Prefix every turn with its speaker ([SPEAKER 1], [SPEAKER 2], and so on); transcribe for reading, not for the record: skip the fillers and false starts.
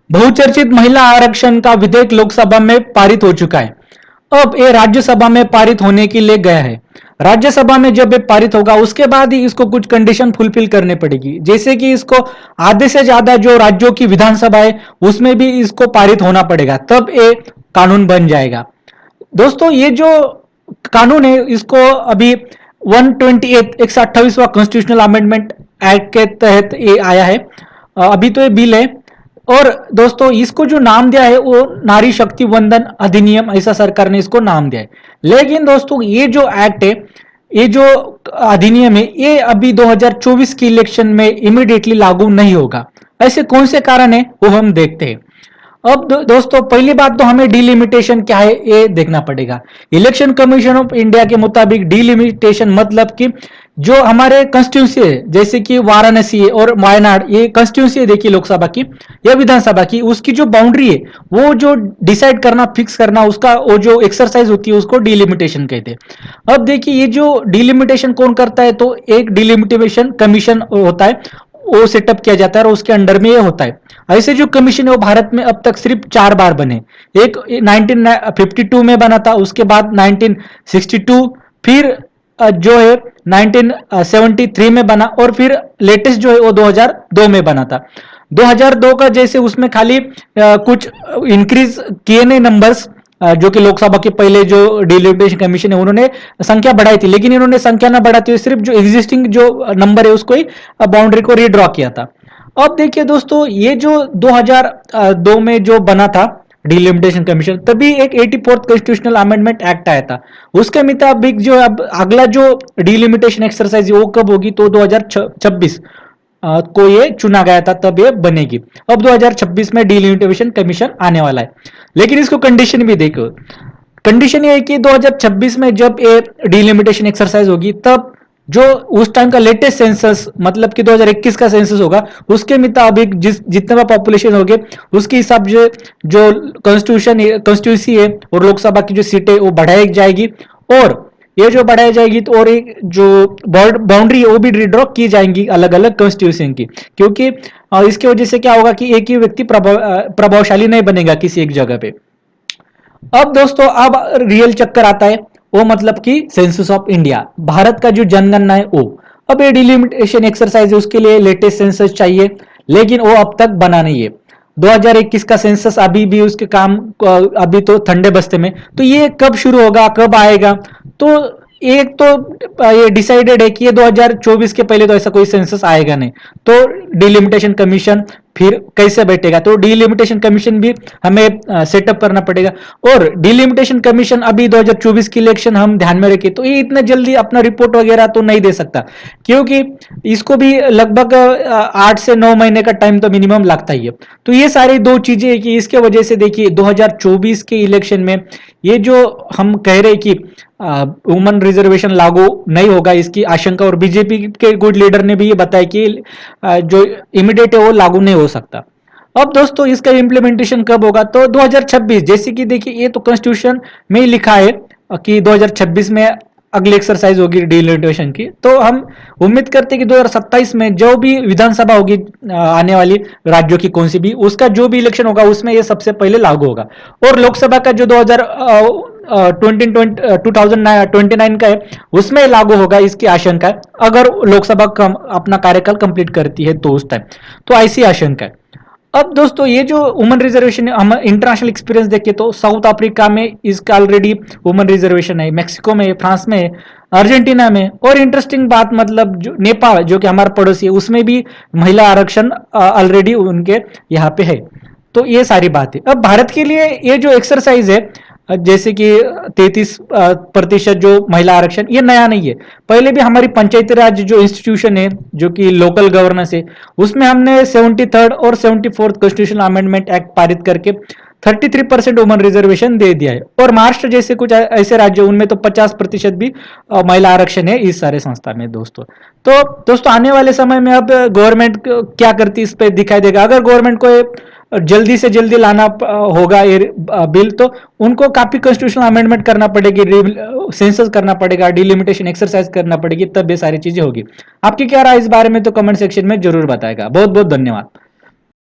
[SPEAKER 1] बहुचर्चित महिला आरक्षण का विधेयक लोकसभा में पारित हो चुका है। अब ये राज्यसभा में पारित होने के लिए गया है। राज्यसभा में जब ये पारित होगा उसके बाद ही इसको कुछ कंडीशन फुलफिल करने पड़ेगी, जैसे कि इसको आधे से ज्यादा जो राज्यों की विधानसभा है उसमें भी इसको पारित होना पड़ेगा, तब ये कानून बन जाएगा। दोस्तों ये जो कानून है इसको अभी 128 128वां कॉन्स्टिट्यूशनल अमेंडमेंट एक्ट के तहत ये आया है। अभी तो ये बिल है। और दोस्तों इसको जो नाम दिया है वो नारी शक्ति वंदन अधिनियम, ऐसा सरकार ने इसको नाम दिया है। लेकिन दोस्तों ये जो एक्ट है, ये जो अधिनियम है, ये अभी 2024 की इलेक्शन में इमीडिएटली लागू नहीं होगा। ऐसे कौन से कारण है वो हम देखते हैं। अब दोस्तों पहली बात तो हमें डिलिमिटेशन क्या है ये देखना पड़ेगा। इलेक्शन कमीशन ऑफ इंडिया के मुताबिक डिलिमिटेशन मतलब कि जो हमारे कॉन्स्टिट्यूंसी है, जैसे कि वाराणसी है और वायनाड, ये कॉन्स्टिट्यूंसी है देखिए लोकसभा की या विधानसभा की, उसकी जो बाउंड्री है वो जो डिसाइड करना, फिक्स करना, उसका वो जो एक्सरसाइज होती है उसको डिलिमिटेशन कहते हैं। अब देखिए ये जो डिलिमिटेशन कौन करता है, तो एक डिलिमिटेशन कमीशन होता है, वो सेटअप किया जाता है और उसके अंडर में ये होता है। ऐसे जो कमीशन है वो भारत में अब तक सिर्फ 4 बार बने। एक 1952 में बना था, उसके बाद 1962, फिर जो है 1973 में बना, और फिर लेटेस्ट जो है वो 2002 में बना था। 2002 का जैसे उसमें खाली कुछ इंक्रीज किए नहीं नंबर्स, जो कि लोकसभा के पहले जो डिलिमिटेशन कमीशन है उन्होंने संख्या बढ़ाई थी, लेकिन इन्होंने संख्या ना बढ़ाते हुए सिर्फ जो एग्जिस्टिंग जो नंबर है उसको ही बाउंड्री को रीड्रॉ किया था। अब देखिए दोस्तों ये जो 2002 में जो बना था डिलिमिटेशन कमीशन, तभी एक 84th कॉन्स्टिट्यूशनल अमेंडमेंट एक्ट आया था। उसके मुताबिक जो अब अगला जो डिलिमिटेशन एक्सरसाइज है वो कब होगी, तो 2026 को ये चुना गया था, तब ये बनेगी। अब 2026 में डिलिमिटेशन कमीशन आने वाला है, लेकिन इसको कंडीशन भी देखो। कंडीशन ये है कि 2026 में जब ये डिलिमिटेशन एक्सरसाइज होगी, तब जो उस टाइम का लेटेस्ट सेंसस, मतलब कि 2021 का सेंसस होगा, उसके मुताबिक जितना पॉपुलेशन होगी उसके हिसाब से जो कॉन्स्टिट्यूंसी है और लोकसभा की जो सीटें वो बढ़ाई जाएगी, और ये जो बढ़ाई जाएगी तो और एक जो बाउंड्री है वो भी रिड्रॉ की जाएंगी अलग अलग कॉन्स्टिट्यूशन की, क्योंकि इसकी वजह से क्या होगा कि एक ही व्यक्ति प्रभावशाली नहीं बनेगा किसी एक जगह पे। अब दोस्तों अब रियल चक्कर आता है, वो मतलब कि सेंसस ऑफ इंडिया, भारत का जो जनगणना है वो। अब ये डिलिमिटेशन एक्सरसाइज है, उसके लिए लेटेस्ट सेंसस चाहिए, लेकिन वो अब तक बना नहीं है। 2021 का सेंसस अभी भी उसके काम अभी तो ठंडे बस्ते में, तो ये कब शुरू होगा, कब आएगा। तो एक तो ये डिसाइडेड है कि ये 2024 के पहले तो ऐसा कोई सेंसस आएगा नहीं, तो डिलिमिटेशन कमीशन फिर कैसे बैठेगा, तो डिलिमिटेशन कमीशन भी हमें सेटअप करना पड़ेगा। और डिलिमिटेशन कमीशन अभी 2024 की इलेक्शन हम ध्यान में रखें तो ये इतने जल्दी अपना रिपोर्ट वगैरह तो नहीं दे सकता, क्योंकि इसको भी लगभग 8 से 9 महीने का टाइम तो मिनिमम लगता ही है। तो ये सारी दो चीजें है कि इसके वजह से देखिए 2024 के इलेक्शन में ये जो हम कह रहे हैं कि वुमन रिजर्वेशन लागू नहीं होगा, इसकी आशंका, और बीजेपी के कुछ लीडर ने भी ये बताया कि जो इमीडिएट है वो लागू नहीं हो सकता। अब दोस्तों इसका इम्प्लीमेंटेशन कब होगा, तो 2026, जैसे कि देखिए ये तो कॉन्स्टिट्यूशन में ही लिखा है कि 2026 में अगली एक्सरसाइज होगी डिलिमिटेशन की। तो हम उम्मीद करते हैं कि 2027 में जो भी विधानसभा होगी आने वाली राज्यों की कौन सी भी, उसका जो भी इलेक्शन होगा उसमें ये सबसे पहले लागू होगा। और लोकसभा का जो 2029 का है उसमें लागू होगा, इसकी आशंका है, अगर लोकसभा अपना कार्यकाल कंप्लीट करती है तो उस टाइम, तो ऐसी आशंका है। अब दोस्तों ये जो वुमन रिजर्वेशन है, हम इंटरनेशनल एक्सपीरियंस देखें तो साउथ अफ्रीका में इसका ऑलरेडी वुमन रिजर्वेशन है, मैक्सिको में, फ्रांस में, अर्जेंटीना में, और इंटरेस्टिंग बात मतलब जो नेपाल जो कि हमारा पड़ोसी है उसमें भी महिला आरक्षण ऑलरेडी उनके यहाँ पे है। तो ये सारी बात है। अब भारत के लिए ये जो एक्सरसाइज है, जैसे कि 33% जो महिला आरक्षण, ये नया नहीं है। पहले भी हमारी पंचायती राज जो इंस्टीट्यूशन है, जो कि लोकल गवर्नेंस है, उसमें हमने 73rd और 74th कॉन्स्टिट्यूशनल अमेंडमेंट एक्ट पारित करके 33% वुमन रिजर्वेशन दे दिया है। और महाराष्ट्र जैसे कुछ ऐसे राज्य उनमें तो 50% भी महिला आरक्षण है इस सारे संस्था में दोस्तों। तो दोस्तों आने वाले समय में अब गवर्नमेंट क्या करती है इस पे दिखाई देगा। अगर गवर्नमेंट को जल्दी से जल्दी लाना होगा ये बिल, तो उनको काफी कॉन्स्टिट्यूशनल अमेंडमेंट करना पड़ेगी, सेंसस करना पड़ेगा, डिलिमिटेशन एक्सरसाइज करना पड़ेगी, तब ये सारी चीजें होगी। आपकी क्या राय इस बारे में तो कमेंट सेक्शन में जरूर बताएगा। बहुत बहुत धन्यवाद।